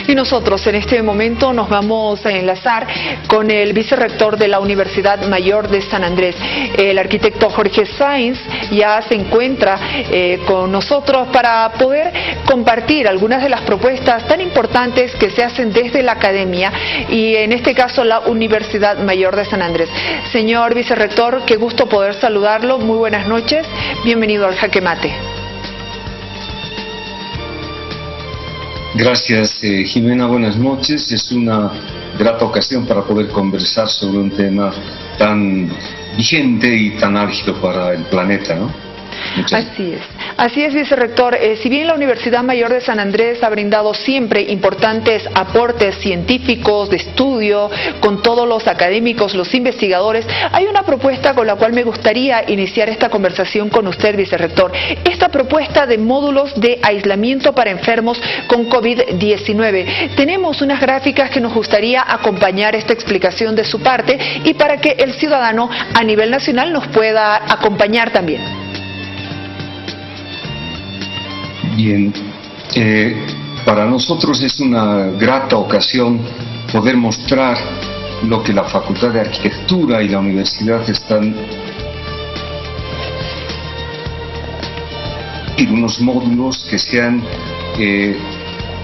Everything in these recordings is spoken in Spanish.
Y nosotros en este momento nos vamos a enlazar con el vicerrector de la Universidad Mayor de San Andrés. El arquitecto Jorge Sainz ya se encuentra con nosotros para poder compartir algunas de las propuestas tan importantes que se hacen desde la academia y en este caso la Universidad Mayor de San Andrés. Señor vicerrector, qué gusto poder saludarlo. Muy buenas noches. Bienvenido al Jaque Mate. Gracias, Jimena. Buenas noches. Es una grata ocasión para poder conversar sobre un tema tan vigente y tan álgido para el planeta, ¿no? Así es, vicerrector. Si bien la Universidad Mayor de San Andrés ha brindado siempre importantes aportes científicos, de estudio, con todos los académicos, los investigadores, hay una propuesta con la cual me gustaría iniciar esta conversación con usted, vicerrector. Esta propuesta de módulos de aislamiento para enfermos con COVID-19. Tenemos unas gráficas que nos gustaría acompañar esta explicación de su parte y para que el ciudadano a nivel nacional nos pueda acompañar también. Bien, para nosotros es una grata ocasión poder mostrar lo que la Facultad de Arquitectura y la Universidad están en unos módulos que sean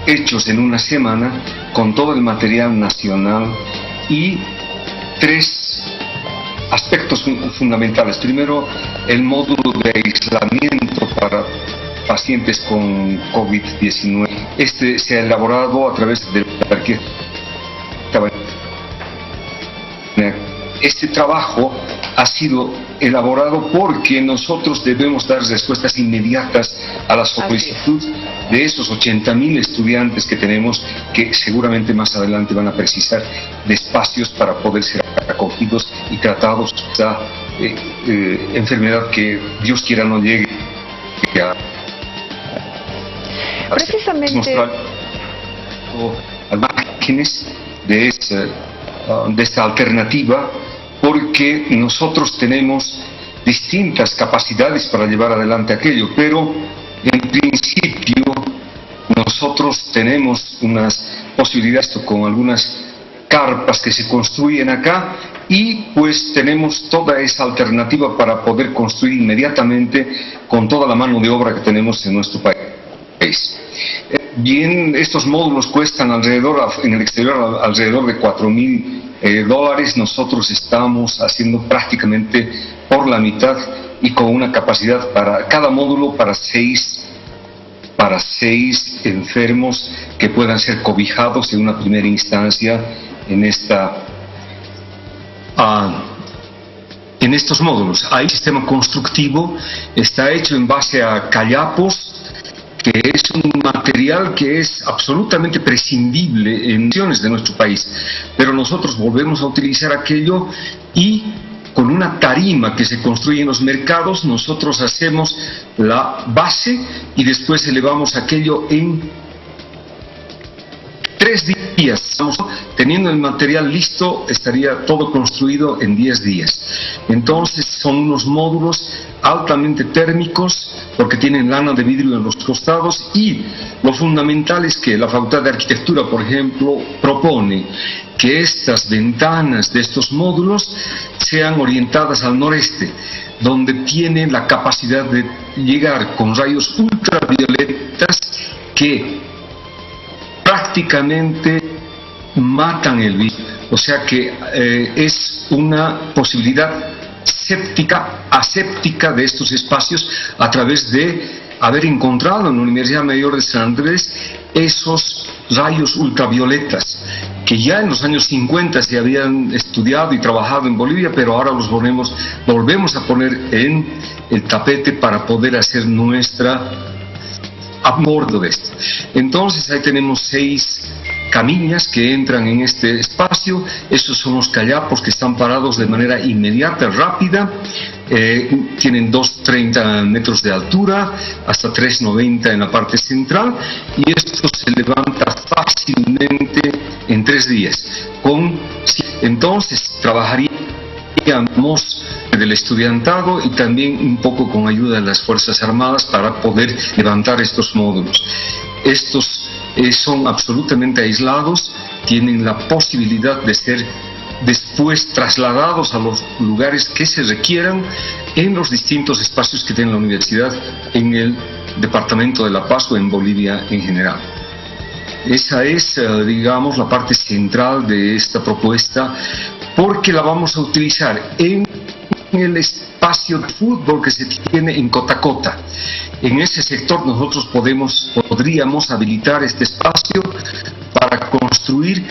hechos en una semana con todo el material nacional y tres aspectos fundamentales. Primero, el módulo de aislamiento para pacientes con COVID-19. Este se ha elaborado a través de la arquitectura. Este trabajo ha sido elaborado porque nosotros debemos dar respuestas inmediatas a la solicitud de esos 80.000 estudiantes que tenemos, que seguramente más adelante van a precisar de espacios para poder ser acogidos y tratados de esta enfermedad que Dios quiera no llegue a precisamente mostrar imágenes de esta alternativa, porque nosotros tenemos distintas capacidades para llevar adelante aquello, pero en principio nosotros tenemos unas posibilidades con algunas carpas que se construyen acá y pues tenemos toda esa alternativa para poder construir inmediatamente con toda la mano de obra que tenemos en nuestro país. Bien, estos módulos cuestan en el exterior alrededor de $4.000. Nosotros estamos haciendo prácticamente por la mitad y con una capacidad para cada módulo para seis enfermos que puedan ser cobijados en una primera instancia en estos módulos. Hay un sistema constructivo, está hecho en base a callapos, que es un material que es absolutamente prescindible en regiones de nuestro país, pero nosotros volvemos a utilizar aquello y con una tarima que se construye en los mercados, nosotros hacemos la base y después elevamos aquello en 3 días. Teniendo el material listo, estaría todo construido en 10 días. Entonces son unos módulos altamente térmicos porque tienen lana de vidrio en los costados, y lo fundamental es que la Facultad de Arquitectura, por ejemplo, propone que estas ventanas de estos módulos sean orientadas al noreste, donde tienen la capacidad de llegar con rayos ultravioletas que prácticamente matan el virus. O sea que es una posibilidad aséptica de estos espacios a través de haber encontrado en la Universidad Mayor de San Andrés esos rayos ultravioletas que ya en los años 50 se habían estudiado y trabajado en Bolivia, pero ahora los volvemos a poner en el tapete para poder hacer nuestra abordo de esto. Entonces ahí tenemos 6 camillas que entran en este espacio. Estos son los callapos que están parados de manera inmediata, rápida. Tienen 2,30 metros de altura, hasta 3,90 en la parte central, y esto se levanta fácilmente en 3 días. Entonces trabajaríamos del estudiantado y también un poco con ayuda de las Fuerzas Armadas para poder levantar estos módulos. Estos son absolutamente aislados, tienen la posibilidad de ser después trasladados a los lugares que se requieran en los distintos espacios que tiene la universidad en el departamento de La Paz o en Bolivia en general. Esa es, digamos, la parte central de esta propuesta, porque la vamos a utilizar en el espacio de fútbol que se tiene en Cotacota. En ese sector nosotros podríamos habilitar este espacio para construir,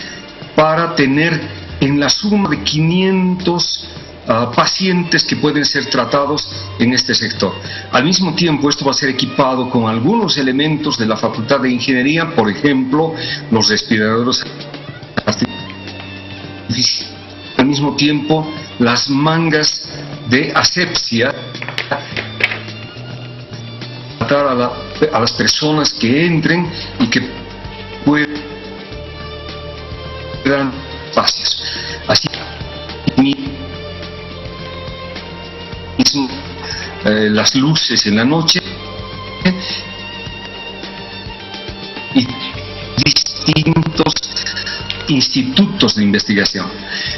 para tener en la suma de 500 pacientes que pueden ser tratados en este sector. Al mismo tiempo, esto va a ser equipado con algunos elementos de la Facultad de Ingeniería, por ejemplo, los respiradores artificiales. Al mismo tiempo, las mangas de asepsia, tratar a las personas que entren y que puedan espacios. Así mismo, las luces en la noche y distintos institutos de investigación.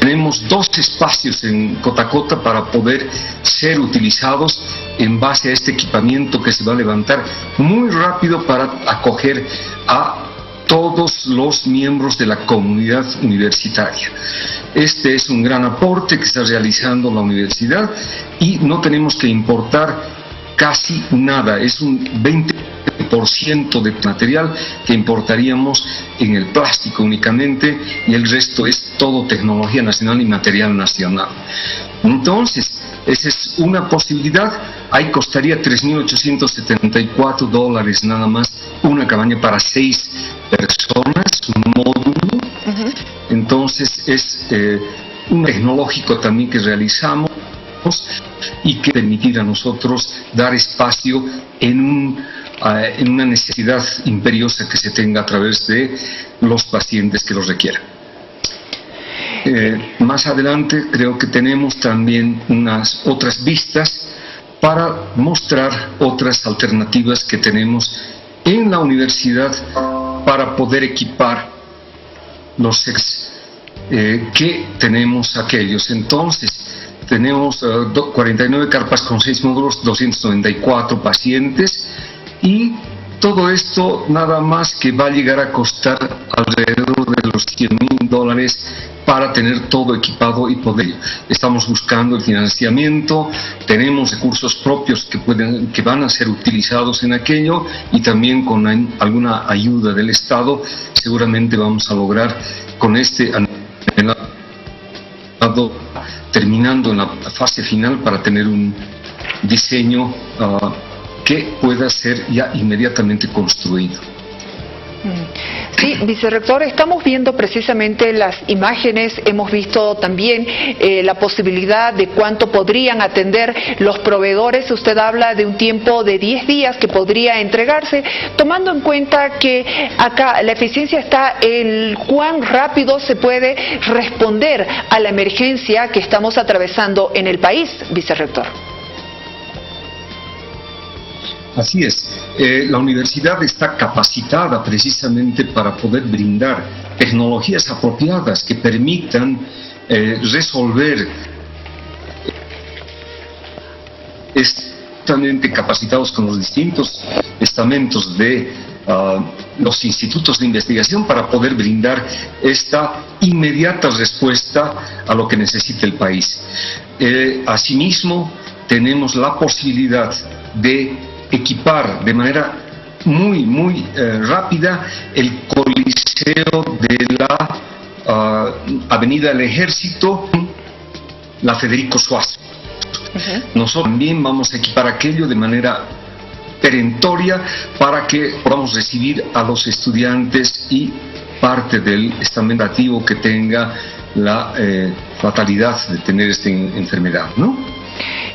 Tenemos 2 espacios en Cotacota para poder ser utilizados en base a este equipamiento que se va a levantar muy rápido para acoger a todos los miembros de la comunidad universitaria. Este es un gran aporte que está realizando la universidad y no tenemos que importar casi nada, es un 20% de material que importaríamos en el plástico únicamente y el resto es todo tecnología nacional y material nacional. Entonces, esa es una posibilidad. Ahí costaría $3.874 nada más una cabaña para 6 personas, un módulo. Entonces es un tecnológico también que realizamos y que permitirá a nosotros dar espacio en una necesidad imperiosa que se tenga a través de los pacientes que los requieran. Más adelante creo que tenemos también unas otras vistas para mostrar otras alternativas que tenemos en la universidad para poder equipar los que tenemos aquellos. Entonces tenemos 49 carpas con 6 módulos, 294 pacientes y todo esto nada más que va a llegar a costar alrededor de los $100.000 para tener todo equipado y poder. Estamos buscando el financiamiento, tenemos recursos propios que van a ser utilizados en aquello y también con alguna ayuda del Estado seguramente vamos a lograr con este terminando en la fase final para tener un diseño que pueda ser ya inmediatamente construido. Sí, vicerrector, estamos viendo precisamente las imágenes, hemos visto también la posibilidad de cuánto podrían atender los proveedores. Usted habla de un tiempo de 10 días que podría entregarse, tomando en cuenta que acá la eficiencia está en cuán rápido se puede responder a la emergencia que estamos atravesando en el país, vicerrector. Así es, la universidad está capacitada precisamente para poder brindar tecnologías apropiadas que permitan resolver. Están capacitados con los distintos estamentos de los institutos de investigación para poder brindar esta inmediata respuesta a lo que necesita el país. Asimismo, tenemos la posibilidad de equipar de manera muy rápida el Coliseo de la Avenida del Ejército, la Federico Suazo. Nosotros también vamos a equipar aquello de manera perentoria para que podamos recibir a los estudiantes y parte del estamento activo que tenga la fatalidad de tener esta enfermedad, ¿no?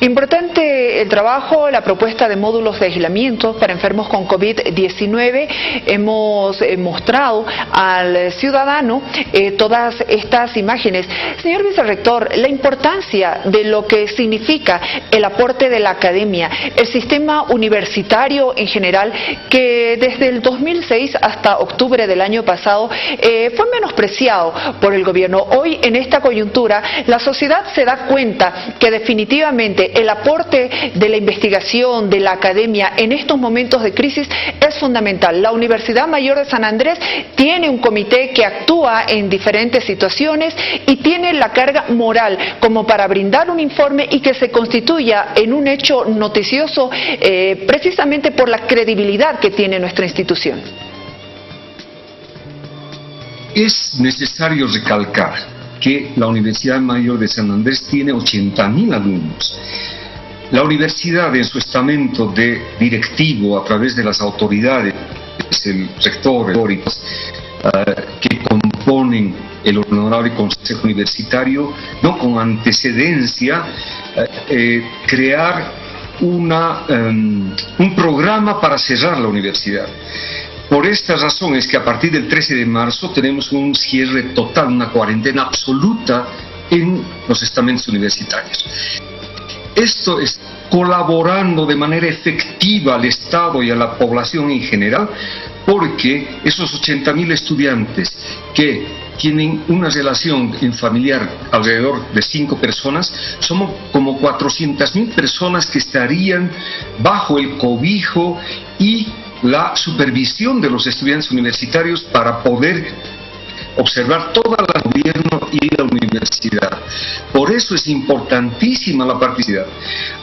Importante el trabajo, la propuesta de módulos de aislamiento para enfermos con COVID-19. Hemos mostrado al ciudadano todas estas imágenes. Señor vicerrector, la importancia de lo que significa el aporte de la academia, el sistema universitario en general, que desde el 2006 hasta octubre del año pasado fue menospreciado por el gobierno. Hoy, en esta coyuntura, la sociedad se da cuenta que definitivamente el aporte de la investigación, de la academia en estos momentos de crisis es fundamental. La Universidad Mayor de San Andrés tiene un comité que actúa en diferentes situaciones y tiene la carga moral como para brindar un informe y que se constituya en un hecho noticioso precisamente por la credibilidad que tiene nuestra institución. Es necesario recalcar que la Universidad Mayor de San Andrés tiene 80.000 alumnos. La universidad, en su estamento de directivo, a través de las autoridades, el rector, que componen el honorable Consejo Universitario, no con antecedencia, crear un programa para cerrar la universidad. Por esta razón es que a partir del 13 de marzo tenemos un cierre total, una cuarentena absoluta en los estamentos universitarios. Esto es colaborando de manera efectiva al Estado y a la población en general, porque esos 80.000 estudiantes que tienen una relación familiar alrededor de 5 personas, somos como 400.000 personas que estarían bajo el cobijo y la supervisión de los estudiantes universitarios para poder observar todo el gobierno y la universidad. Por eso es importantísima la participación.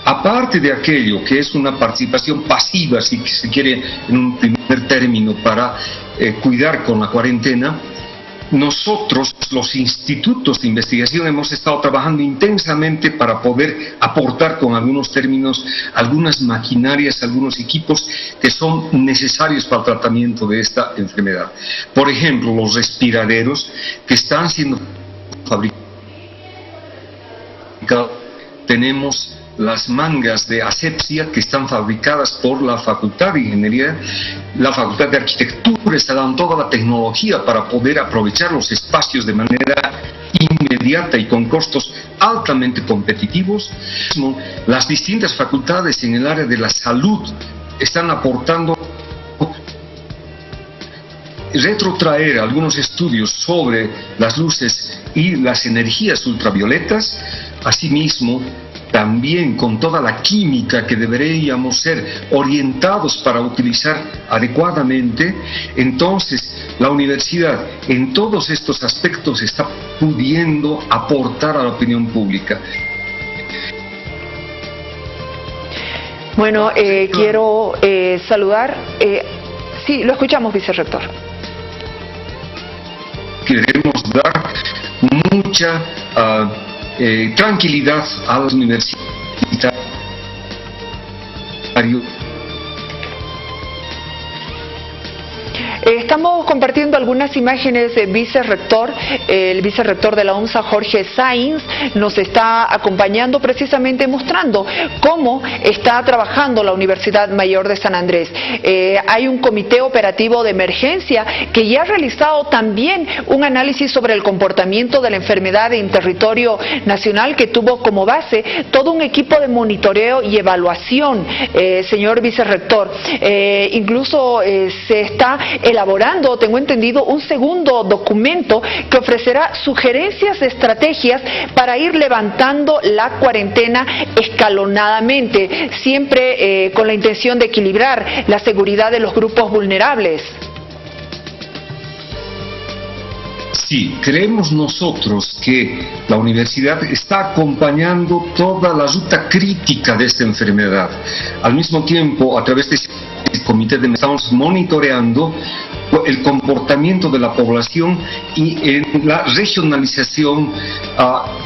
Aparte de aquello que es una participación pasiva, si se quiere, en un primer término, para cuidar con la cuarentena, nosotros, los institutos de investigación, hemos estado trabajando intensamente para poder aportar con algunos términos, algunas maquinarias, algunos equipos que son necesarios para el tratamiento de esta enfermedad. Por ejemplo, los respiraderos que están siendo fabricados. Tenemos las mangas de asepsia que están fabricadas por la Facultad de Ingeniería, la Facultad de Arquitectura está dando toda la tecnología para poder aprovechar los espacios de manera inmediata y con costos altamente competitivos. Las distintas facultades en el área de la salud están aportando retrotraer algunos estudios sobre las luces y las energías ultravioletas, asimismo también con toda la química que deberíamos ser orientados para utilizar adecuadamente. Entonces la universidad en todos estos aspectos está pudiendo aportar a la opinión pública. Bueno, quiero saludar, sí, lo escuchamos, vicerrector. Queremos dar mucha tranquilidad a los universitarios. Estamos compartiendo algunas imágenes de vicerrector. El vicerrector de la UNSA, Jorge Sainz, nos está acompañando precisamente mostrando cómo está trabajando la Universidad Mayor de San Andrés. Hay un comité operativo de emergencia que ya ha realizado también un análisis sobre el comportamiento de la enfermedad en territorio nacional, que tuvo como base todo un equipo de monitoreo y evaluación, señor vicerrector. Incluso se está elaborando, tengo entendido, un segundo documento que ofrecerá sugerencias de estrategias para ir levantando la cuarentena escalonadamente, siempre con la intención de equilibrar la seguridad de los grupos vulnerables. Sí, creemos nosotros que la universidad está acompañando toda la ruta crítica de esta enfermedad. Al mismo tiempo, a través de este comité estamos monitoreando el comportamiento de la población y en la regionalización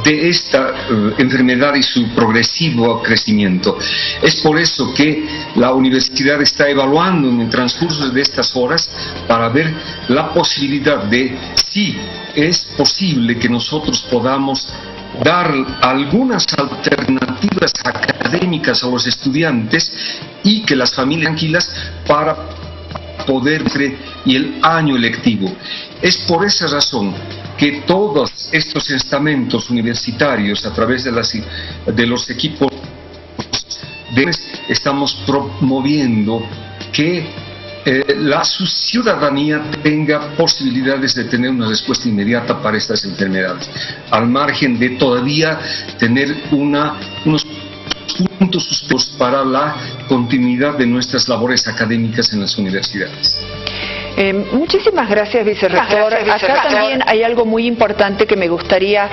de esta enfermedad y su progresivo crecimiento. Es por eso que la universidad está evaluando en el transcurso de estas horas para ver la posibilidad de si es posible que nosotros podamos dar algunas alternativas académicas a los estudiantes y que las familias tranquilas para poder y el año lectivo. Es por esa razón que todos estos estamentos universitarios, a través de los equipos, estamos promoviendo que la ciudadanía tenga posibilidades de tener una respuesta inmediata para estas enfermedades, al margen de todavía tener unos puntos suspensivos para la continuidad de nuestras labores académicas en las universidades. Muchísimas gracias, vicerrector. Acá también hay algo muy importante que me gustaría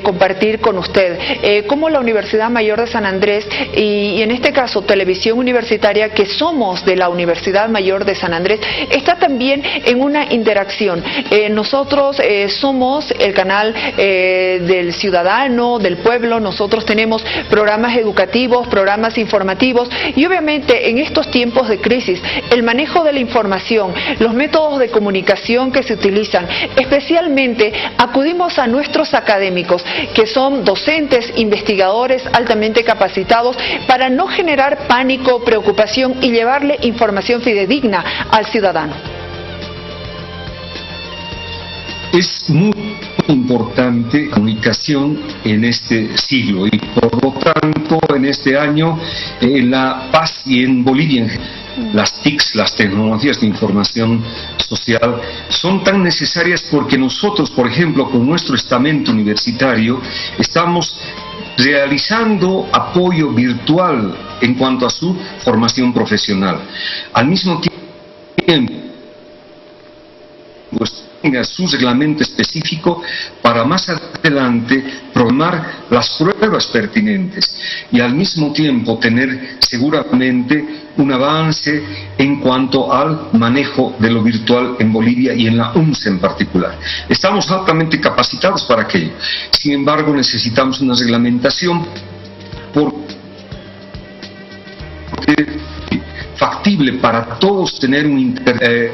compartir con usted. Como la Universidad Mayor de San Andrés y en este caso Televisión Universitaria, que somos de la Universidad Mayor de San Andrés, está también en una interacción. Nosotros somos el canal del ciudadano, del pueblo. Nosotros tenemos programas educativos, programas informativos y obviamente en estos tiempos de crisis, el manejo de la información, los métodos de comunicación que se utilizan, especialmente acudimos a nuestros académicos, que son docentes, investigadores altamente capacitados, para no generar pánico, preocupación y llevarle información fidedigna al ciudadano. Es muy importante la comunicación en este siglo y por lo tanto en este año en La Paz y en Bolivia las TICs, las tecnologías de información social, son tan necesarias porque nosotros, por ejemplo, con nuestro estamento universitario, estamos realizando apoyo virtual en cuanto a su formación profesional. Al mismo tiempo, pues, tenga su reglamento específico para más adelante programar las pruebas pertinentes y al mismo tiempo tener seguramente un avance en cuanto al manejo de lo virtual en Bolivia y en la UNS en particular. Estamos altamente capacitados para aquello. Sin embargo, necesitamos una reglamentación factible para todos tener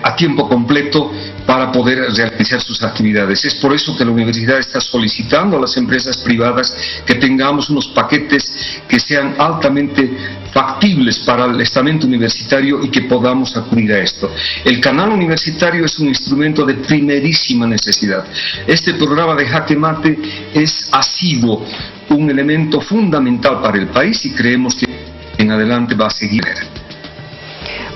a tiempo completo para poder realizar sus actividades. Es por eso que la universidad está solicitando a las empresas privadas que tengamos unos paquetes que sean altamente factibles para el estamento universitario y que podamos acudir a esto. El canal universitario es un instrumento de primerísima necesidad. Este programa de Jaque Mate ha sido un elemento fundamental para el país y creemos que en adelante va a seguir.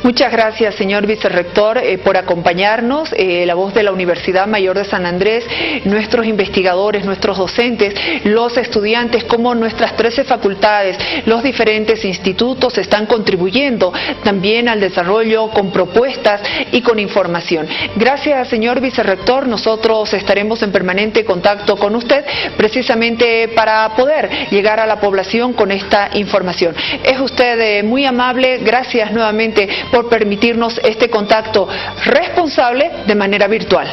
Muchas gracias, señor vicerrector, por acompañarnos. La voz de la Universidad Mayor de San Andrés, nuestros investigadores, nuestros docentes, los estudiantes, como nuestras 13 facultades, los diferentes institutos están contribuyendo también al desarrollo con propuestas y con información. Gracias, señor vicerrector. Nosotros estaremos en permanente contacto con usted precisamente para poder llegar a la población con esta información. Es usted muy amable. Gracias nuevamente por permitirnos este contacto responsable de manera virtual.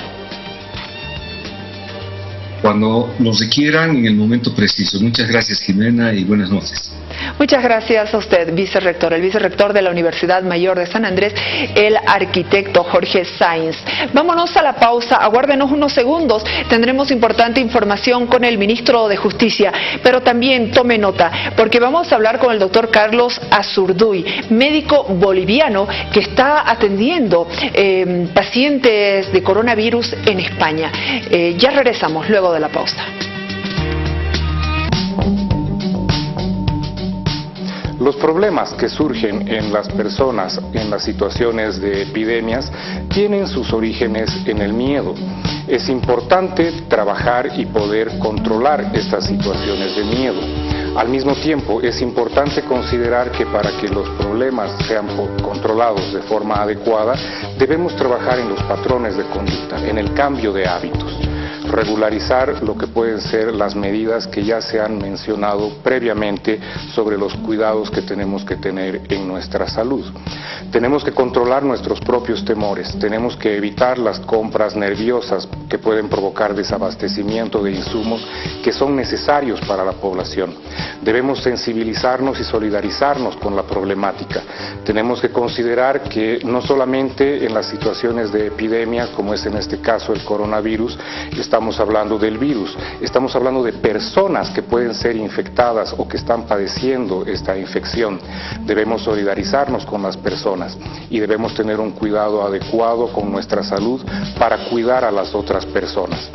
Cuando nos requieran, en el momento preciso. Muchas gracias, Jimena, y buenas noches. Muchas gracias a usted, vicerrector, el vicerrector de la Universidad Mayor de San Andrés, el arquitecto Jorge Sáenz. Vámonos a la pausa, aguárdenos unos segundos, tendremos importante información con el ministro de Justicia, pero también tome nota, porque vamos a hablar con el doctor Carlos Azurduy, médico boliviano que está atendiendo pacientes de coronavirus en España. Ya regresamos luego de la pausa. Los problemas que surgen en las personas en las situaciones de epidemias tienen sus orígenes en el miedo. Es importante trabajar y poder controlar estas situaciones de miedo. Al mismo tiempo, es importante considerar que para que los problemas sean controlados de forma adecuada, debemos trabajar en los patrones de conducta, en el cambio de hábitos. Regularizar lo que pueden ser las medidas que ya se han mencionado previamente sobre los cuidados que tenemos que tener en nuestra salud. Tenemos que controlar nuestros propios temores, tenemos que evitar las compras nerviosas que pueden provocar desabastecimiento de insumos que son necesarios para la población. Debemos sensibilizarnos y solidarizarnos con la problemática. Tenemos que considerar que no solamente en las situaciones de epidemia, como es en este caso el coronavirus, estamos hablando del virus, estamos hablando de personas que pueden ser infectadas o que están padeciendo esta infección. Debemos solidarizarnos con las personas y debemos tener un cuidado adecuado con nuestra salud para cuidar a las otras personas.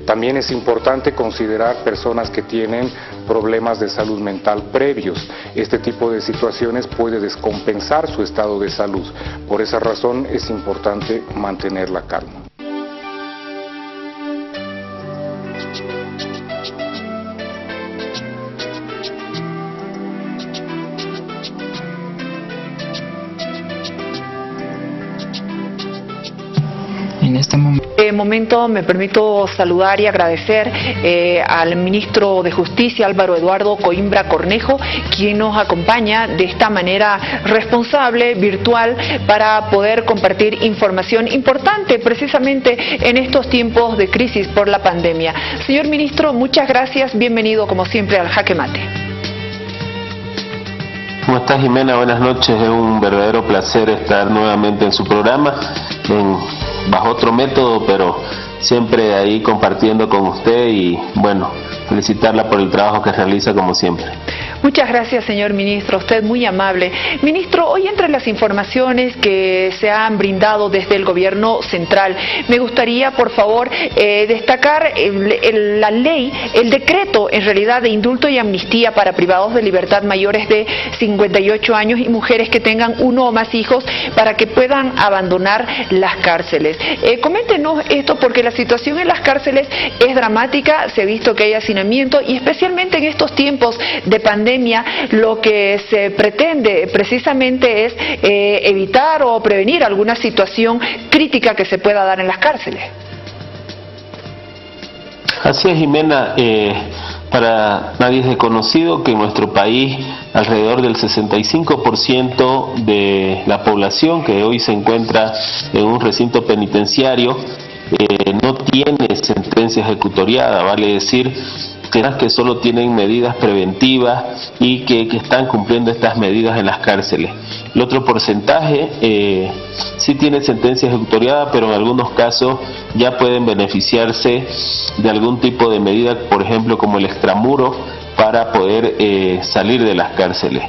También es importante considerar personas que tienen problemas de salud mental previos. Este tipo de situaciones puede descompensar su estado de salud. Por esa razón es importante mantener la calma. En este momento me permito saludar y agradecer al ministro de Justicia, Álvaro Eduardo Coimbra Cornejo, quien nos acompaña de esta manera responsable, virtual, para poder compartir información importante precisamente en estos tiempos de crisis por la pandemia. Señor ministro, muchas gracias, bienvenido como siempre al Jaque Mate. ¿Cómo estás, Jimena? Buenas noches, es un verdadero placer estar nuevamente en su programa, bajo otro método, pero siempre ahí compartiendo con usted y bueno, felicitarla por el trabajo que realiza como siempre. Muchas gracias, señor ministro, usted muy amable. Ministro, hoy entre las informaciones que se han brindado desde el gobierno central, me gustaría, por favor, destacar la ley, el decreto, en realidad, de indulto y amnistía para privados de libertad mayores de 58 años y mujeres que tengan uno o más hijos para que puedan abandonar las cárceles. Coméntenos esto porque la situación en las cárceles es dramática, se ha visto que hay hacinamiento y especialmente en estos tiempos de pandemia, lo que se pretende precisamente es evitar o prevenir alguna situación crítica que se pueda dar en las cárceles. Así es, Jimena. Para nadie es desconocido que en nuestro país alrededor del 65% de la población que hoy se encuentra en un recinto penitenciario no tiene sentencia ejecutoriada, vale decir que solo tienen medidas preventivas y que están cumpliendo estas medidas en las cárceles. El otro porcentaje sí tiene sentencia ejecutoriada, pero en algunos casos ya pueden beneficiarse de algún tipo de medida, por ejemplo como el extramuro, para poder salir de las cárceles.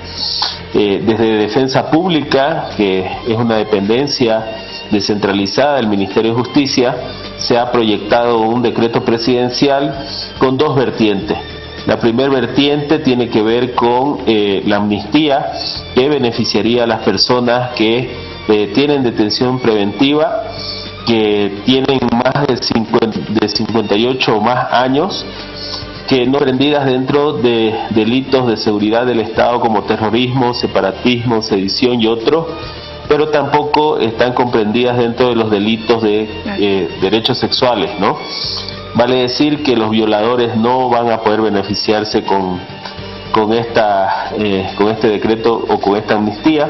Desde Defensa Pública, que es una dependencia descentralizada del Ministerio de Justicia, se ha proyectado un decreto presidencial con dos vertientes. La primera vertiente tiene que ver con la amnistía, que beneficiaría a las personas que tienen detención preventiva, que tienen más de 58 o más años, que no comprendidas dentro de delitos de seguridad del Estado como terrorismo, separatismo, sedición y otros, pero tampoco están comprendidas dentro de los delitos de derechos sexuales, ¿no? Vale decir que los violadores no van a poder beneficiarse con este decreto o con esta amnistía,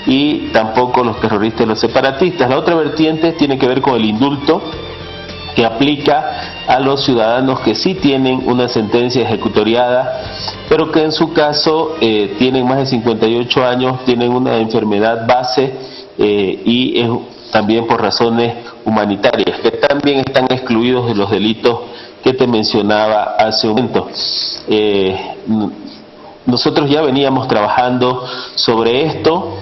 y tampoco los terroristas y los separatistas. La otra vertiente tiene que ver con el indulto, que aplica a los ciudadanos que sí tienen una sentencia ejecutoriada, pero que en su caso tienen más de 58 años, tienen una enfermedad base y es también por razones humanitarias, que también están excluidos de los delitos que te mencionaba hace un momento. Nosotros ya veníamos trabajando sobre esto,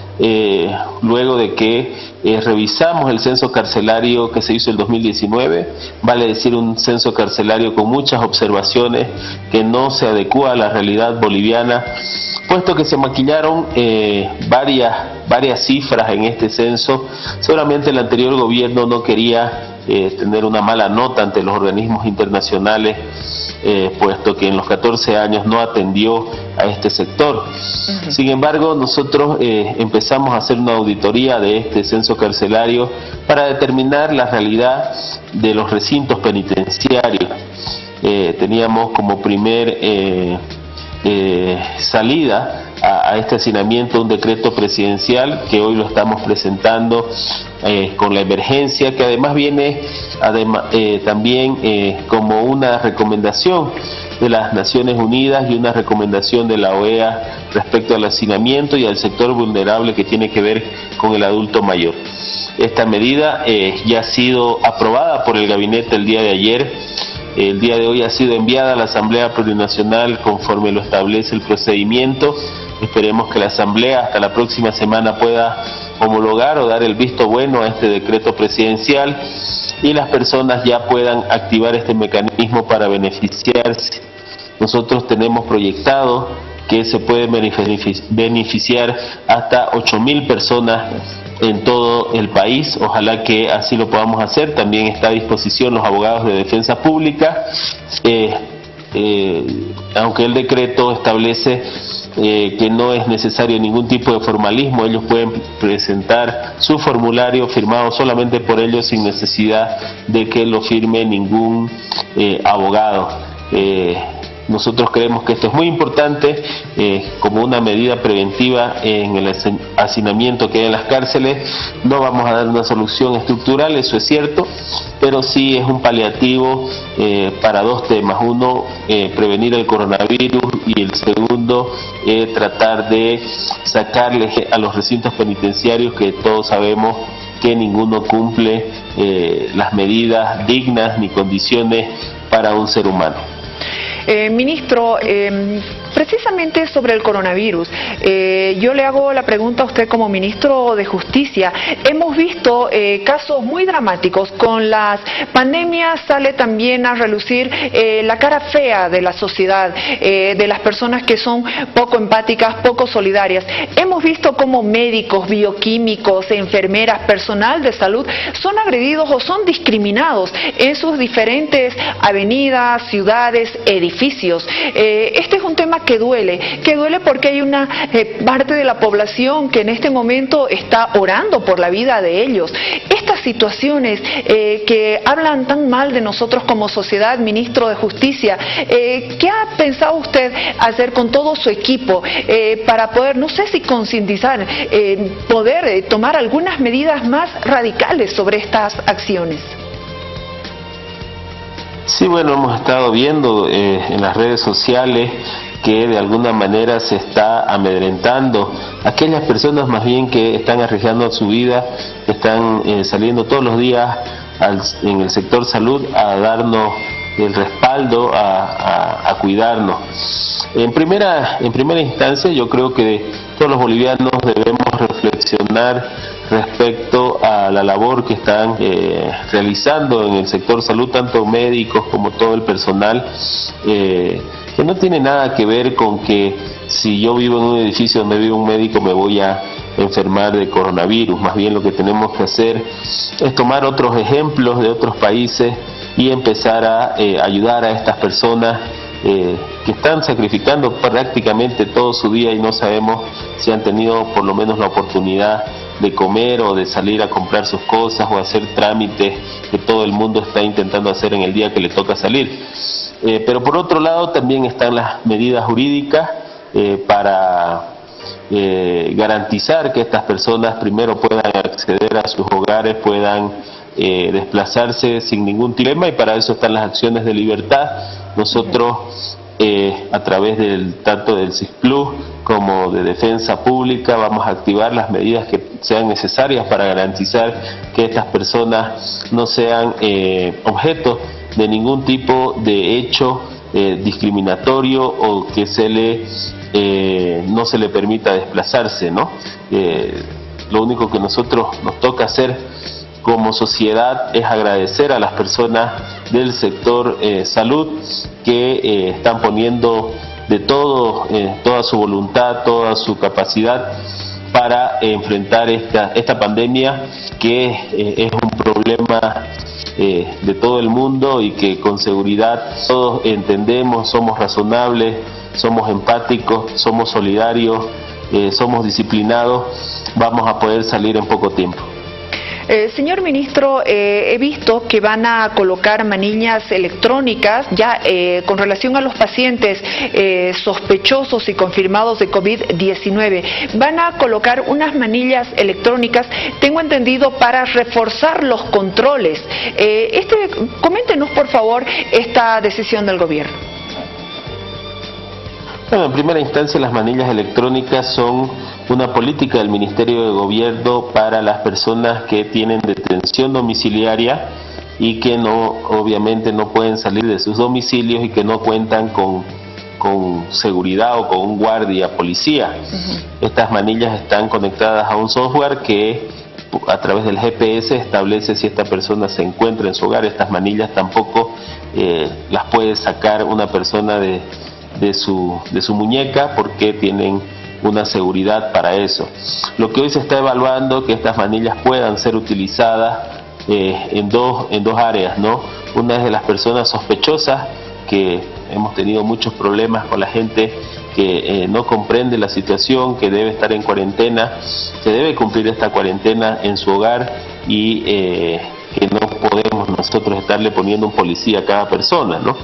luego de que revisamos el censo carcelario que se hizo el 2019, vale decir un censo carcelario con muchas observaciones que no se adecúa a la realidad boliviana, puesto que se maquillaron varias cifras en este censo. Seguramente el anterior gobierno no quería tener una mala nota ante los organismos internacionales, puesto que en los 14 años no atendió a este sector. Sin embargo, nosotros empezamos a hacer una auditoría de este censo carcelario para determinar la realidad de los recintos penitenciarios. Teníamos como primer salida a este hacinamiento un decreto presidencial que hoy lo estamos presentando con la emergencia, que además viene también como una recomendación de las Naciones Unidas y una recomendación de la OEA respecto al hacinamiento y al sector vulnerable que tiene que ver con el adulto mayor. Esta medida ya ha sido aprobada por el gabinete el día de ayer. El día de hoy ha sido enviada a la Asamblea Plurinacional conforme lo establece el procedimiento. Esperemos que la Asamblea hasta la próxima semana pueda homologar o dar el visto bueno a este decreto presidencial y las personas ya puedan activar este mecanismo para beneficiarse. Nosotros tenemos proyectado que se puede beneficiar hasta 8.000 personas en todo el país. Ojalá que así lo podamos hacer. También está a disposición los abogados de defensa pública, aunque el decreto establece que no es necesario ningún tipo de formalismo. Ellos pueden presentar su formulario firmado solamente por ellos sin necesidad de que lo firme ningún abogado. Nosotros creemos que esto es muy importante como una medida preventiva en el hacinamiento que hay en las cárceles. No vamos a dar una solución estructural, eso es cierto, pero sí es un paliativo para dos temas. Uno, prevenir el coronavirus, y el segundo, tratar de sacarle a los recintos penitenciarios, que todos sabemos que ninguno cumple las medidas dignas ni condiciones para un ser humano. Ministro, precisamente sobre el coronavirus, yo le hago la pregunta a usted como ministro de Justicia. Hemos visto casos muy dramáticos. Con las pandemias sale también a relucir la cara fea de la sociedad, de las personas que son poco empáticas, poco solidarias. Hemos visto cómo médicos, bioquímicos, enfermeras, personal de salud son agredidos o son discriminados en sus diferentes avenidas, ciudades, edificios. Este es un tema que duele porque hay una parte de la población que en este momento está orando por la vida de ellos. Estas situaciones que hablan tan mal de nosotros como sociedad, ministro de Justicia, ¿qué ha pensado usted hacer con todo su equipo para poder, no sé si concientizar, poder tomar algunas medidas más radicales sobre estas acciones? Sí, bueno, hemos estado viendo en las redes sociales que de alguna manera se está amedrentando a aquellas personas más bien que están arriesgando su vida, que están saliendo todos los días en el sector salud a darnos el respaldo, a cuidarnos. En primera instancia, yo creo que todos los bolivianos debemos reflexionar respecto a la labor que están realizando en el sector salud, tanto médicos como todo el personal, que no tiene nada que ver con que si yo vivo en un edificio donde vive un médico me voy a enfermar de coronavirus. Más bien lo que tenemos que hacer es tomar otros ejemplos de otros países y empezar a ayudar a estas personas que están sacrificando prácticamente todo su día y no sabemos si han tenido por lo menos la oportunidad de comer o de salir a comprar sus cosas o hacer trámites que todo el mundo está intentando hacer en el día que le toca salir. Pero por otro lado también están las medidas jurídicas para garantizar que estas personas primero puedan acceder a sus hogares, puedan desplazarse sin ningún dilema, y para eso están las acciones de libertad. Nosotros a través tanto del CISPLUS como de Defensa Pública vamos a activar las medidas que sean necesarias para garantizar que estas personas no sean objeto de ningún tipo de hecho discriminatorio o que no se le permita desplazarse, ¿no? Lo único que nos toca hacer como sociedad es agradecer a las personas del sector salud que están poniendo de todo, toda su voluntad, toda su capacidad para enfrentar esta pandemia, que es un problema de todo el mundo y que con seguridad todos entendemos, somos razonables, somos empáticos, somos solidarios, somos disciplinados, vamos a poder salir en poco tiempo. Señor ministro, he visto que van a colocar manillas electrónicas ya con relación a los pacientes sospechosos y confirmados de COVID-19. Van a colocar unas manillas electrónicas, tengo entendido, para reforzar los controles. Coméntenos, por favor, esta decisión del gobierno. Bueno, en primera instancia, las manillas electrónicas son una política del Ministerio de Gobierno para las personas que tienen detención domiciliaria y que obviamente no pueden salir de sus domicilios y que no cuentan con seguridad o con un guardia policía. Estas manillas están conectadas a un software que a través del GPS establece si esta persona se encuentra en su hogar. Estas manillas tampoco las puede sacar una persona de su muñeca porque tienen una seguridad para eso. Lo que hoy se está evaluando es que estas manillas puedan ser utilizadas en dos áreas, ¿no? Una es de las personas sospechosas, que hemos tenido muchos problemas con la gente que no comprende la situación, que debe estar en cuarentena, que debe cumplir esta cuarentena en su hogar y que no podemos nosotros estarle poniendo un policía a cada persona, ¿no?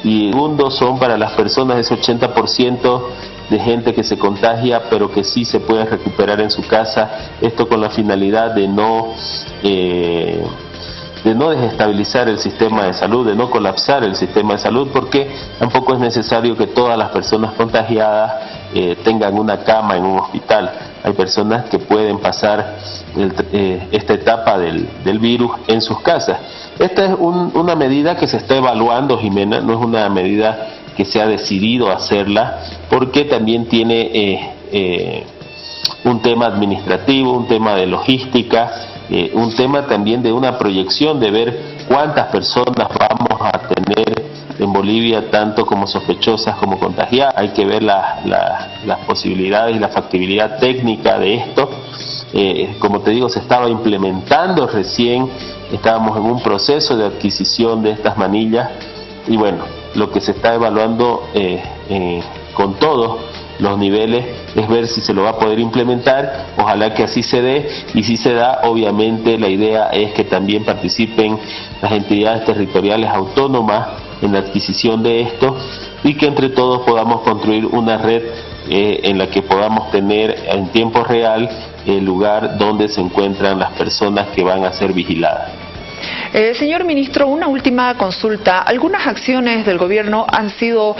Y segundo, son para las personas, ese 80% de gente que se contagia pero que sí se puede recuperar en su casa, esto con la finalidad de no desestabilizar el sistema de salud, de no colapsar el sistema de salud, porque tampoco es necesario que todas las personas contagiadas tengan una cama en un hospital. Hay personas que pueden pasar esta etapa del virus en sus casas. Esta es una medida que se está evaluando, Jimena, no es una medida que se ha decidido hacerla, porque también tiene un tema administrativo, un tema de logística, un tema también de una proyección de ver cuántas personas vamos a tener en Bolivia, tanto como sospechosas como contagiadas. Hay que ver las posibilidades y la factibilidad técnica de esto. Como te digo, se estaba implementando recién, estábamos en un proceso de adquisición de estas manillas y bueno, lo que se está evaluando con todos los niveles es ver si se lo va a poder implementar. Ojalá que así se dé, y si se da, obviamente la idea es que también participen las entidades territoriales autónomas en la adquisición de esto y que entre todos podamos construir una red en la que podamos tener en tiempo real el lugar donde se encuentran las personas que van a ser vigiladas. Señor ministro, una última consulta. Algunas acciones del gobierno han sido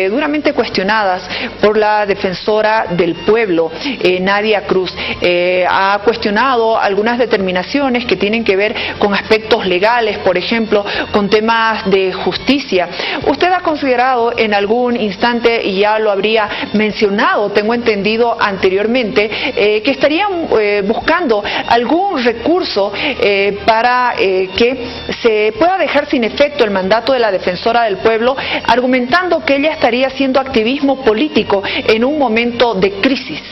duramente cuestionadas por la defensora del pueblo, Nadia Cruz. Ha cuestionado algunas determinaciones que tienen que ver con aspectos legales, por ejemplo, con temas de justicia. ¿Usted ha considerado en algún instante, y ya lo habría mencionado, tengo entendido anteriormente, que estarían buscando algún recurso para que se pueda dejar sin efecto el mandato de la defensora del pueblo, argumentando que ella estaría haciendo activismo político en un momento de crisis?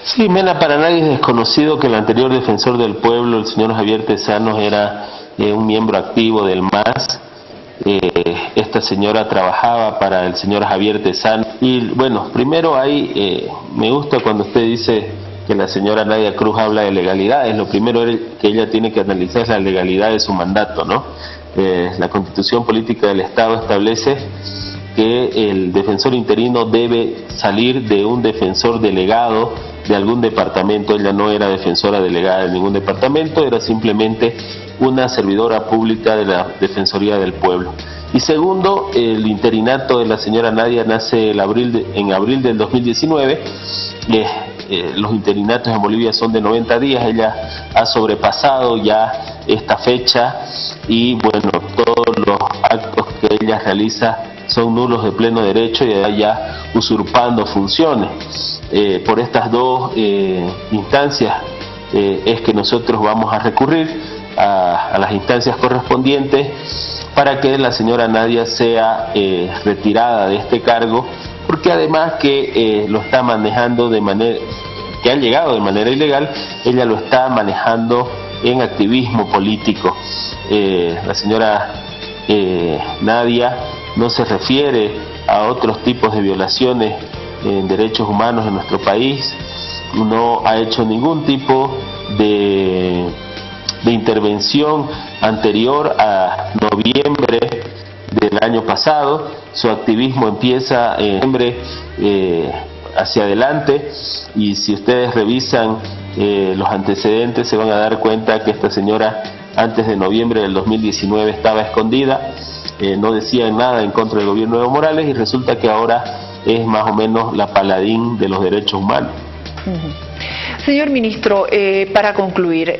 Sí, Mena, para nadie es desconocido que el anterior defensor del pueblo, el señor Javier Tezanos, era un miembro activo del MAS. Esta señora trabajaba para el señor Javier Tezanos. Y bueno, primero me gusta cuando usted dice que la señora Nadia Cruz habla de legalidades. Lo primero que ella tiene que analizar es la legalidad de su mandato, ¿no? La Constitución Política del Estado establece que el defensor interino debe salir de un defensor delegado de algún departamento. Ella no era defensora delegada de ningún departamento, era simplemente una servidora pública de la Defensoría del Pueblo. Y segundo, el interinato de la señora Nadia nace en abril del 2019. Los interinatos en Bolivia son de 90 días, ella ha sobrepasado ya esta fecha y bueno, todos los actos que ella realiza son nulos de pleno derecho y ya usurpando funciones. Por estas dos instancias es que nosotros vamos a recurrir a las instancias correspondientes para que la señora Nadia sea retirada de este cargo, porque además que lo está manejando que ha llegado de manera ilegal, ella lo está manejando en activismo político. La señora Nadia no se refiere a otros tipos de violaciones en derechos humanos en nuestro país, no ha hecho ningún tipo de intervención anterior a noviembre del año pasado. Su activismo empieza en noviembre hacia adelante, y si ustedes revisan los antecedentes se van a dar cuenta que esta señora antes de noviembre del 2019 estaba escondida, no decía nada en contra del gobierno de Evo Morales, y resulta que ahora es más o menos la paladín de los derechos humanos. Señor ministro, para concluir,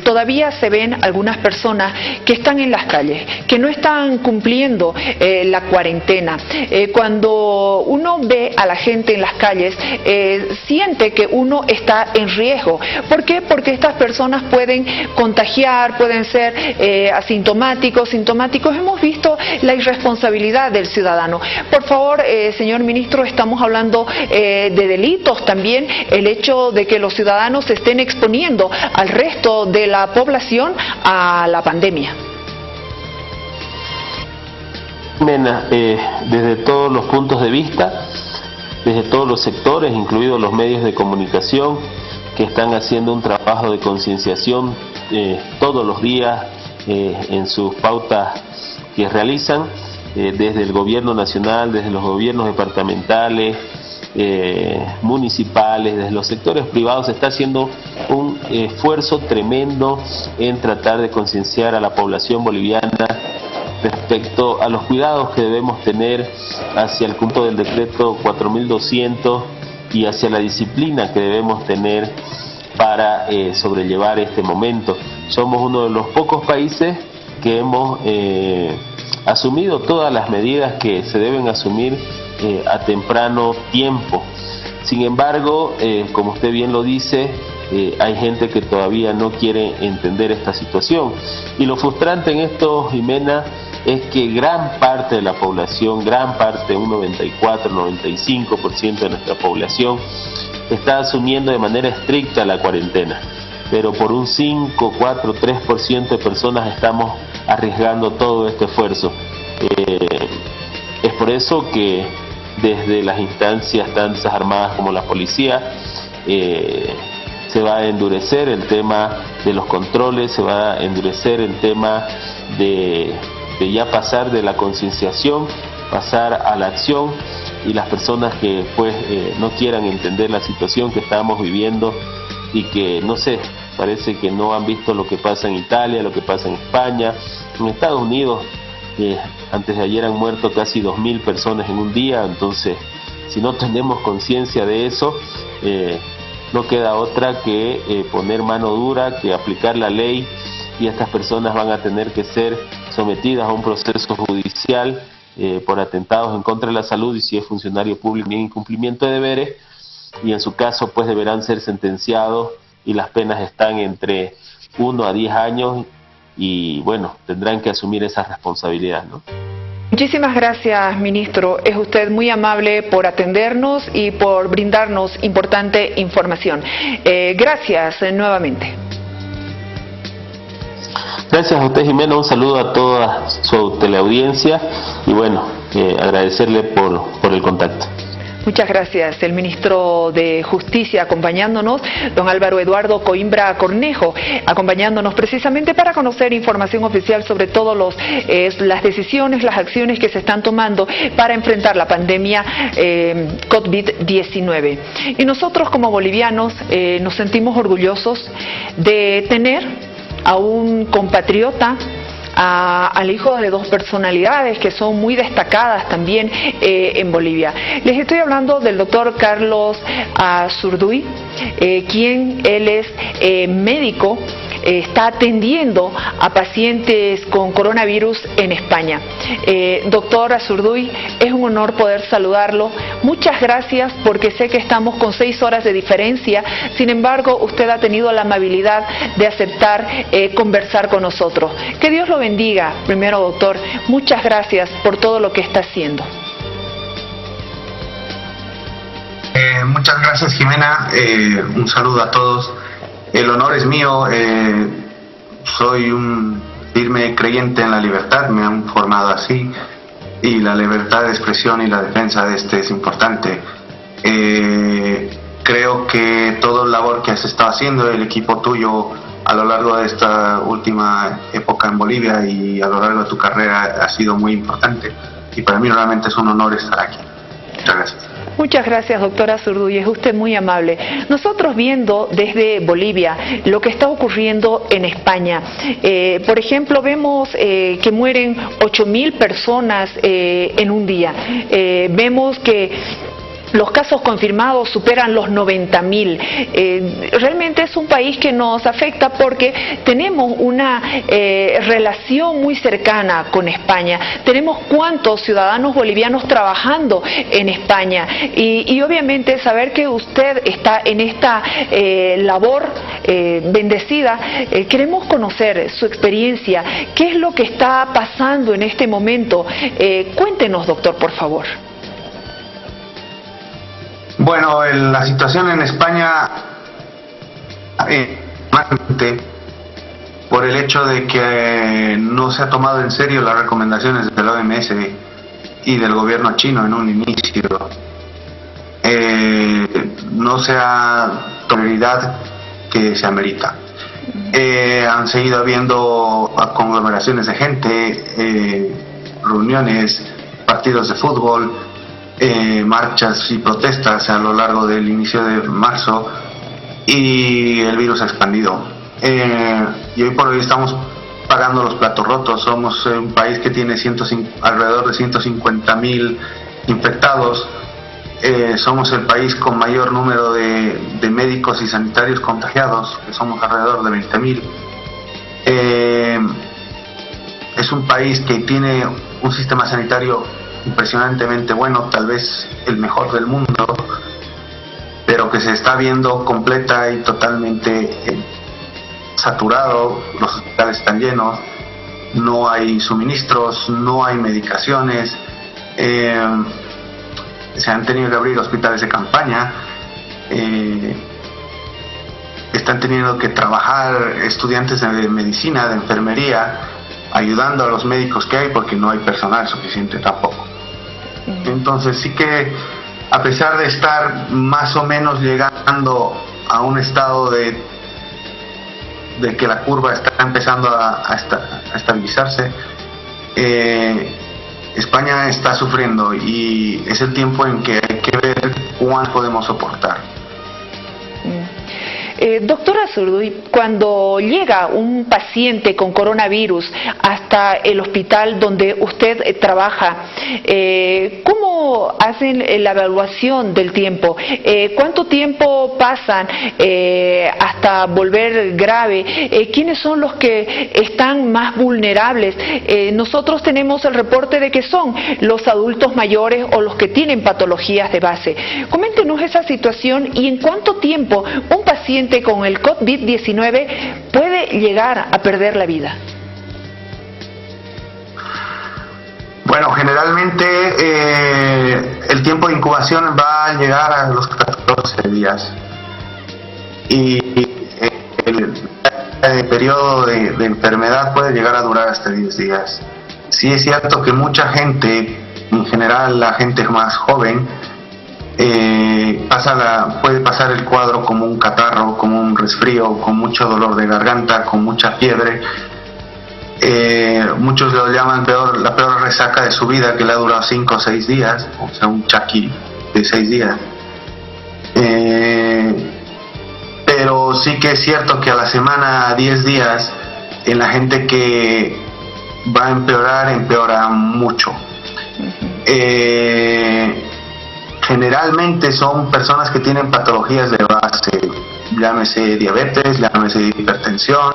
todavía se ven algunas personas que están en las calles, que no están cumpliendo la cuarentena. Cuando uno ve a la gente en las calles, siente que uno está en riesgo. ¿Por qué? Porque estas personas pueden contagiar, pueden ser asintomáticos, sintomáticos. Hemos visto la irresponsabilidad del ciudadano. Por favor, señor ministro, estamos hablando de delitos también, el hecho de que los ciudadanos se estén exponiendo al resto de la población a la pandemia. Mena, desde todos los puntos de vista, desde todos los sectores, incluidos los medios de comunicación, que están haciendo un trabajo de concienciación todos los días en sus pautas que realizan, desde el gobierno nacional, desde los gobiernos departamentales, municipales, desde los sectores privados, se está haciendo un esfuerzo tremendo en tratar de concienciar a la población boliviana respecto a los cuidados que debemos tener hacia el cumplimiento del decreto 4200 y hacia la disciplina que debemos tener para sobrellevar este momento. Somos uno de los pocos países que hemos asumido todas las medidas que se deben asumir a temprano tiempo. Sin embargo, como usted bien lo dice, hay gente que todavía no quiere entender esta situación, y lo frustrante en esto, Jimena, es que gran parte de la población, gran parte, un 94-95% de nuestra población está asumiendo de manera estricta la cuarentena, pero por un 5, 4, 3% de personas estamos arriesgando todo este esfuerzo. Es por eso que desde las instancias tanto armadas como la policía se va a endurecer el tema de los controles, se va a endurecer el tema de ya pasar de la concienciación, pasar a la acción, y las personas que pues no quieran entender la situación que estamos viviendo y que, no sé, parece que no han visto lo que pasa en Italia, lo que pasa en España, en Estados Unidos. Antes de ayer han muerto casi 2.000 personas en un día. Entonces, si no tenemos conciencia de eso, no queda otra que poner mano dura, que aplicar la ley, y estas personas van a tener que ser sometidas a un proceso judicial por atentados en contra de la salud, y si es funcionario público en incumplimiento de deberes, y en su caso pues deberán ser sentenciados, y las penas están entre 1 a 10 años, y bueno, tendrán que asumir esa responsabilidad, ¿no? Muchísimas gracias, ministro. Es usted muy amable por atendernos y por brindarnos importante información. Gracias nuevamente. Gracias a usted, Jimena. Un saludo a toda su teleaudiencia, y bueno, agradecerle por el contacto. Muchas gracias. El ministro de Justicia acompañándonos, don Álvaro Eduardo Coimbra Cornejo, acompañándonos precisamente para conocer información oficial sobre todas las decisiones, las acciones que se están tomando para enfrentar la pandemia COVID-19. Y nosotros como bolivianos nos sentimos orgullosos de tener a un compatriota, al hijo de dos personalidades que son muy destacadas también en Bolivia. Les estoy hablando del doctor Carlos Azurduy, quien él es médico, está atendiendo a pacientes con coronavirus en España. Doctor Azurduy, es un honor poder saludarlo. Muchas gracias, porque sé que estamos con 6 horas de diferencia. Sin embargo, usted ha tenido la amabilidad de aceptar conversar con nosotros. Que Dios lo bendiga. Primero, doctor, muchas gracias por todo lo que está haciendo. Muchas gracias, Jimena. Un saludo a todos. El honor es mío. Soy un firme creyente en la libertad, me han formado así, y la libertad de expresión y la defensa de este es importante. creo que toda la labor que has estado haciendo, el equipo tuyo a lo largo de esta última época en Bolivia y a lo largo de tu carrera ha sido muy importante. Y para mí realmente es un honor estar aquí. Muchas gracias. Muchas gracias, doctora Zurduy, es usted muy amable. Nosotros viendo desde Bolivia lo que está ocurriendo en España, por ejemplo, vemos que mueren 8.000 personas en un día. Vemos que los casos confirmados superan los 90.000. Realmente es un país que nos afecta porque tenemos una relación muy cercana con España. Tenemos cuántos ciudadanos bolivianos trabajando en España y obviamente saber que usted está en esta labor bendecida, queremos conocer su experiencia. ¿Qué es lo que está pasando en este momento? Cuéntenos, doctor, por favor. Bueno, la situación en España, por el hecho de que no se ha tomado en serio las recomendaciones de la OMS y del gobierno chino en un inicio, no se ha tomado la prioridad que se amerita. Han seguido habiendo conglomeraciones de gente, reuniones, partidos de fútbol, marchas y protestas a lo largo del inicio de marzo, y el virus ha expandido. Y hoy por hoy estamos pagando los platos rotos. Somos un país que tiene alrededor de 150.000 infectados. Somos el país con mayor número de médicos y sanitarios contagiados, que somos alrededor de 20.000. Es un país que tiene un sistema sanitario impresionantemente bueno, tal vez el mejor del mundo, pero que se está viendo completa y totalmente saturado. Los hospitales están llenos, no hay suministros, no hay medicaciones, se han tenido que abrir hospitales de campaña, están teniendo que trabajar estudiantes de medicina, de enfermería, ayudando a los médicos que hay porque no hay personal suficiente tampoco. Entonces sí que, a pesar de estar más o menos llegando a un estado de que la curva está empezando a estabilizarse, España está sufriendo y es el tiempo en que hay que ver cuánto podemos soportar. Doctora Zurduy, cuando llega un paciente con coronavirus hasta el hospital donde usted trabaja, ¿cómo hacen la evaluación del tiempo? ¿Cuánto tiempo pasan hasta volver grave? ¿Quiénes son los que están más vulnerables? Nosotros tenemos el reporte de que son los adultos mayores o los que tienen patologías de base. Coméntenos esa situación y en cuánto tiempo un paciente con el COVID-19 puede llegar a perder la vida. Bueno, generalmente el tiempo de incubación va a llegar a los 14 días y el periodo de enfermedad puede llegar a durar hasta 10 días. Sí es cierto que mucha gente, en general la gente más joven, puede pasar el cuadro como un catarro, como un resfrío, con mucho dolor de garganta, con mucha fiebre. Muchos lo llaman la peor resaca de su vida, que le ha durado 5 o 6 días, o sea, un chaki de 6 días. Pero sí que es cierto que a la semana, a 10 días, en la gente que va a empeorar, empeora mucho. Generalmente son personas que tienen patologías de base, llámese diabetes, llámese hipertensión,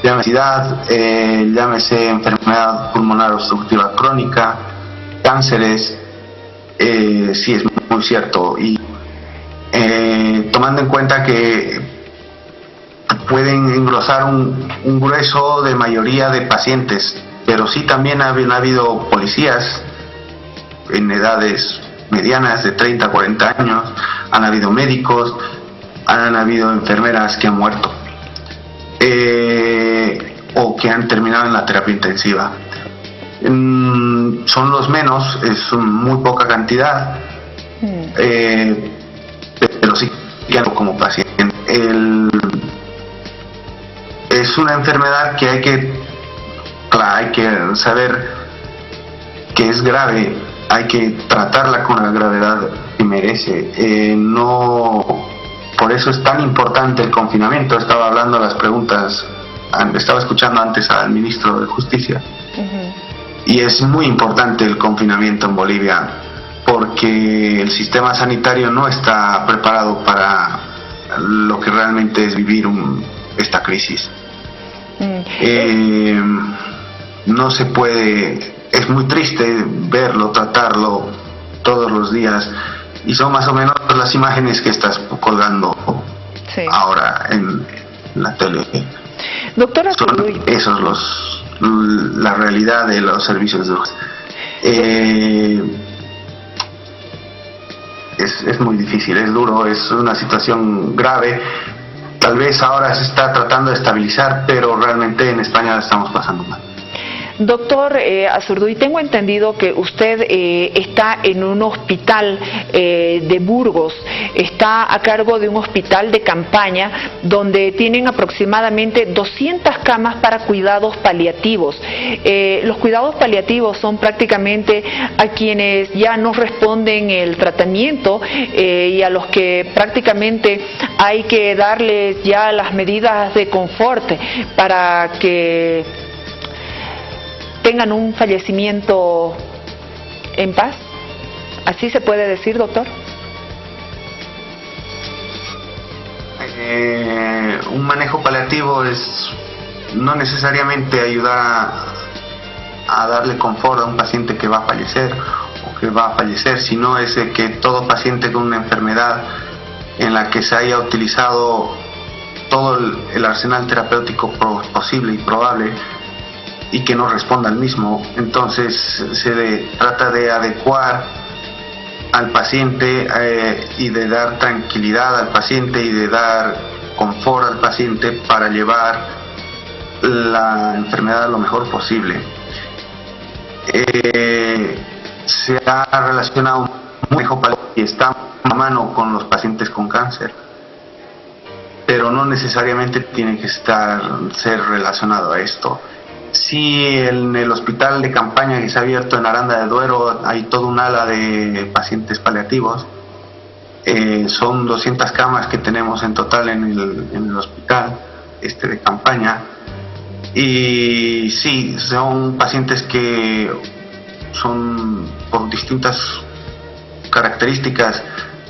llámese obesidad, llámese enfermedad pulmonar obstructiva crónica, cánceres, sí es muy cierto. Y tomando en cuenta que pueden engrosar un grueso de mayoría de pacientes, pero sí también ha habido policías en edades medianas de 30 a 40 años, han habido médicos, han habido enfermeras que han muerto o que han terminado en la terapia intensiva. Son los menos, es muy poca cantidad, pero sí, como paciente. Es una enfermedad que hay que saber que es grave, hay que tratarla con la gravedad que merece. Por eso es tan importante el confinamiento. Estaba hablando las preguntas, estaba escuchando antes al ministro de Justicia. Y es muy importante el confinamiento en Bolivia porque el sistema sanitario no está preparado para lo que realmente es vivir esta crisis. No se puede, es muy triste verlo, tratarlo todos los días, y son más o menos las imágenes que estás colgando ahora en la tele. Doctora Son esos la realidad de los servicios de es muy difícil, es duro, es una situación grave. Tal vez ahora se está tratando de estabilizar, pero realmente en España la estamos pasando mal. Doctor Azurduy, tengo entendido que usted está en un hospital de Burgos, está a cargo de un hospital de campaña donde tienen aproximadamente 200 camas para cuidados paliativos. Los cuidados paliativos son prácticamente a quienes ya no responden el tratamiento y a los que prácticamente hay que darles ya las medidas de confort para que tengan un fallecimiento en paz. ¿Así se puede decir, doctor? Un manejo paliativo es no necesariamente ayudar a darle confort a un paciente que va a fallecer o que va a fallecer, sino es de que todo paciente con una enfermedad en la que se haya utilizado todo el arsenal terapéutico posible y probable y que no responda al mismo, entonces se trata de adecuar al paciente y de dar tranquilidad al paciente y de dar confort al paciente para llevar la enfermedad lo mejor posible. Se ha relacionado muy y está a mano con los pacientes con cáncer, pero no necesariamente tiene que ser relacionado a esto. Sí, en el hospital de campaña que se ha abierto en Aranda de Duero hay todo un ala de pacientes paliativos. Son 200 camas que tenemos en total en el hospital de campaña. Y sí, son pacientes que son por distintas características,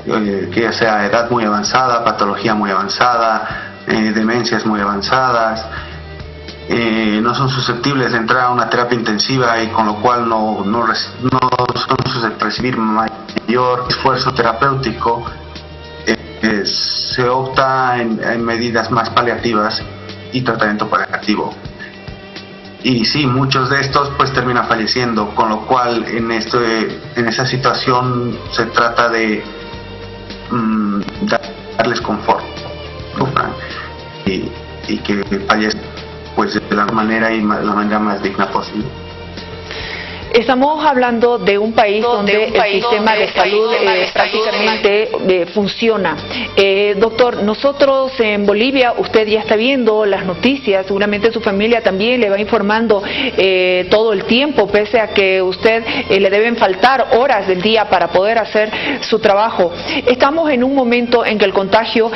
que ya sea edad muy avanzada, patología muy avanzada, demencias muy avanzadas. No son susceptibles de entrar a una terapia intensiva y con lo cual no son susceptibles de recibir mayor esfuerzo terapéutico. Se opta en medidas más paliativas y tratamiento paliativo. Y sí, muchos de estos pues terminan falleciendo, con lo cual en esa situación se trata de darles confort, sufran y que fallezcan pues de la manera más digna posible. Estamos hablando de un país donde el sistema de salud prácticamente funciona. Doctor, nosotros en Bolivia, usted ya está viendo las noticias, seguramente su familia también le va informando todo el tiempo, pese a que usted le deben faltar horas del día para poder hacer su trabajo. Estamos en un momento en que el contagio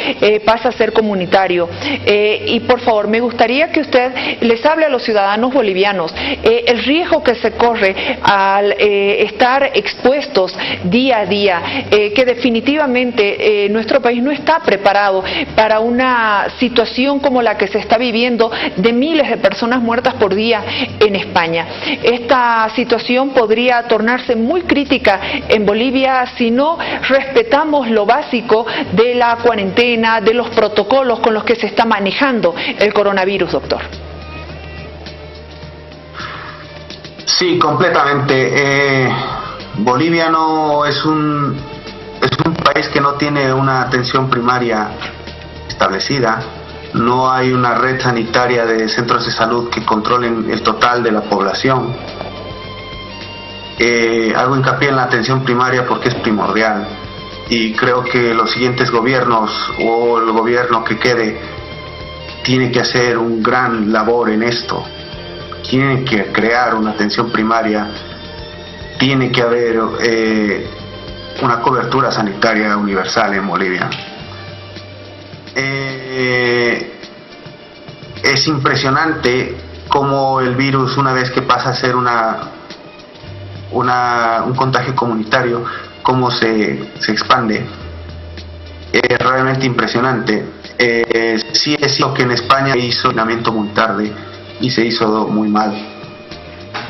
pasa a ser comunitario. Y por favor, me gustaría que usted les hable a los ciudadanos bolivianos el riesgo que se corre al estar expuestos día a día, que definitivamente nuestro país no está preparado para una situación como la que se está viviendo de miles de personas muertas por día en España. Esta situación podría tornarse muy crítica en Bolivia si no respetamos lo básico de la cuarentena, de los protocolos con los que se está manejando el coronavirus, doctor. Sí, completamente. Bolivia no es un país que no tiene una atención primaria establecida. No hay una red sanitaria de centros de salud que controlen el total de la población. Hago hincapié en la atención primaria porque es primordial. y creo que los siguientes gobiernos o el gobierno que quede tiene que hacer un gran labor en esto. Tiene que crear una atención primaria, tiene que haber una cobertura sanitaria universal en Bolivia. Es impresionante cómo el virus, una vez que pasa a ser un contagio comunitario, cómo se expande. Es realmente impresionante. Sí es cierto que en España se hizo el aislamiento muy tarde y se hizo muy mal.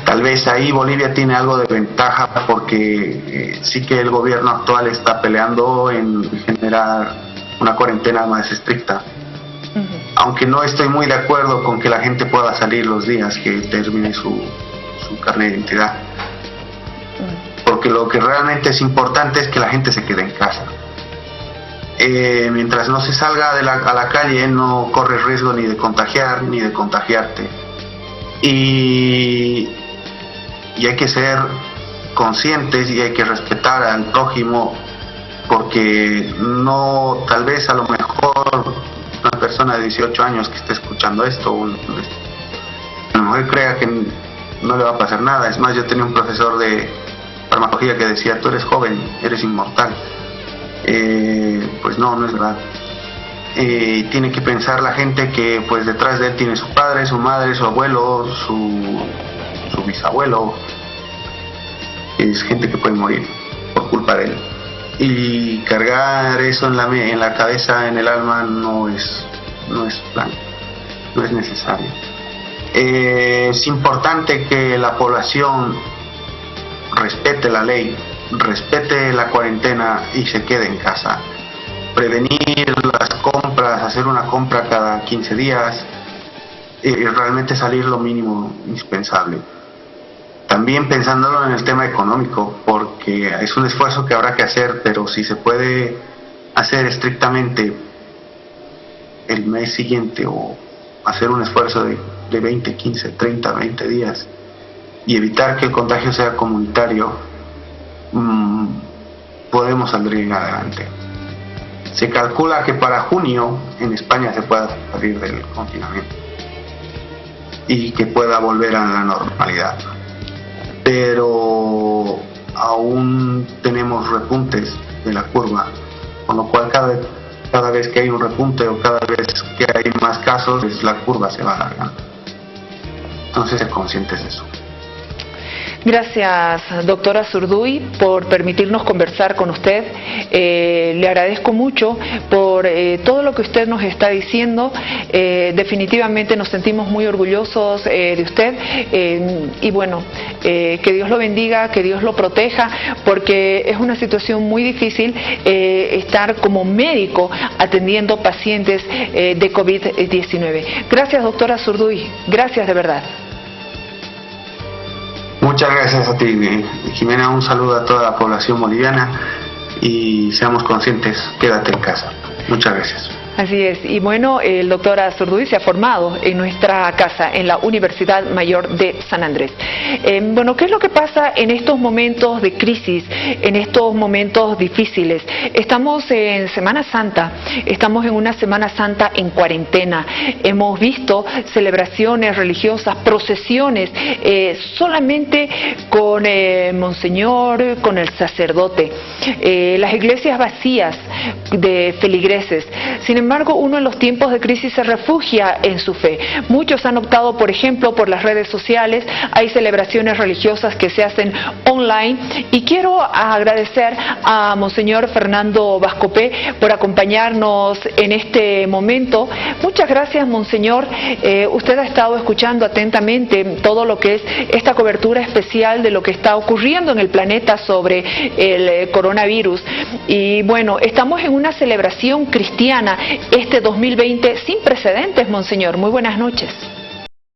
Tal vez ahí Bolivia tiene algo de ventaja porque sí que el gobierno actual está peleando en generar una cuarentena más estricta. Aunque no estoy muy de acuerdo con que la gente pueda salir los días que termine su carnet de identidad. Porque lo que realmente es importante es que la gente se quede en casa. Mientras no se salga a la calle, no corres riesgo ni de contagiar ni de contagiarte. Y hay que ser conscientes y hay que respetar al prójimo, porque no, tal vez a lo mejor una persona de 18 años que esté escuchando esto, a lo mejor crea que no le va a pasar nada. Es más, yo tenía un profesor de farmacología que decía: tú eres joven, eres inmortal. Pues no es verdad. Tiene que pensar la gente que pues detrás de él tiene su padre, su madre, su abuelo, su bisabuelo. Es gente que puede morir por culpa de él. Y cargar eso en la cabeza, en el alma, no es necesario. Es importante que la población respete la ley, respete la cuarentena y se quede en casa. Prevenir las compras, hacer una compra cada 15 días, y realmente salir lo mínimo indispensable. También pensándolo en el tema económico, porque es un esfuerzo que habrá que hacer, pero si se puede hacer estrictamente el mes siguiente o hacer un esfuerzo de 20, 15, 30, 20 días y evitar que el contagio sea comunitario, podemos salir adelante. Se calcula que para junio en España se pueda salir del confinamiento y que pueda volver a la normalidad. Pero aún tenemos repuntes de la curva, con lo cual cada vez que hay un repunte o cada vez que hay más casos, la curva se va alargando. Entonces, ser conscientes de eso. Gracias, doctora Zurduy, por permitirnos conversar con usted. Le agradezco mucho por todo lo que usted nos está diciendo. Definitivamente nos sentimos muy orgullosos de usted. Y bueno, que Dios lo bendiga, que Dios lo proteja, porque es una situación muy difícil estar como médico atendiendo pacientes de COVID-19. Gracias, doctora Zurduy. Gracias de verdad. Muchas gracias a ti, Jimena. Un saludo a toda la población boliviana y seamos conscientes, quédate en casa. Muchas gracias. Así es, y bueno, el doctor Zurduy se ha formado en nuestra casa, en la Universidad Mayor de San Andrés. Bueno, ¿qué es lo que pasa en estos momentos de crisis, en estos momentos difíciles? Estamos en Semana Santa, estamos en una Semana Santa en cuarentena. Hemos visto celebraciones religiosas, procesiones, solamente con Monseñor, con el sacerdote, las iglesias vacías de feligreses. Sin embargo, uno en los tiempos de crisis se refugia en su fe. Muchos han optado, por ejemplo, por las redes sociales. Hay celebraciones religiosas que se hacen online. Y quiero agradecer a Monseñor Fernando Vascopé por acompañarnos en este momento. Muchas gracias, Monseñor. Usted ha estado escuchando atentamente todo lo que es esta cobertura especial de lo que está ocurriendo en el planeta sobre el coronavirus. Y bueno, estamos en una celebración cristiana este 2020 sin precedentes, Monseñor. Muy buenas noches.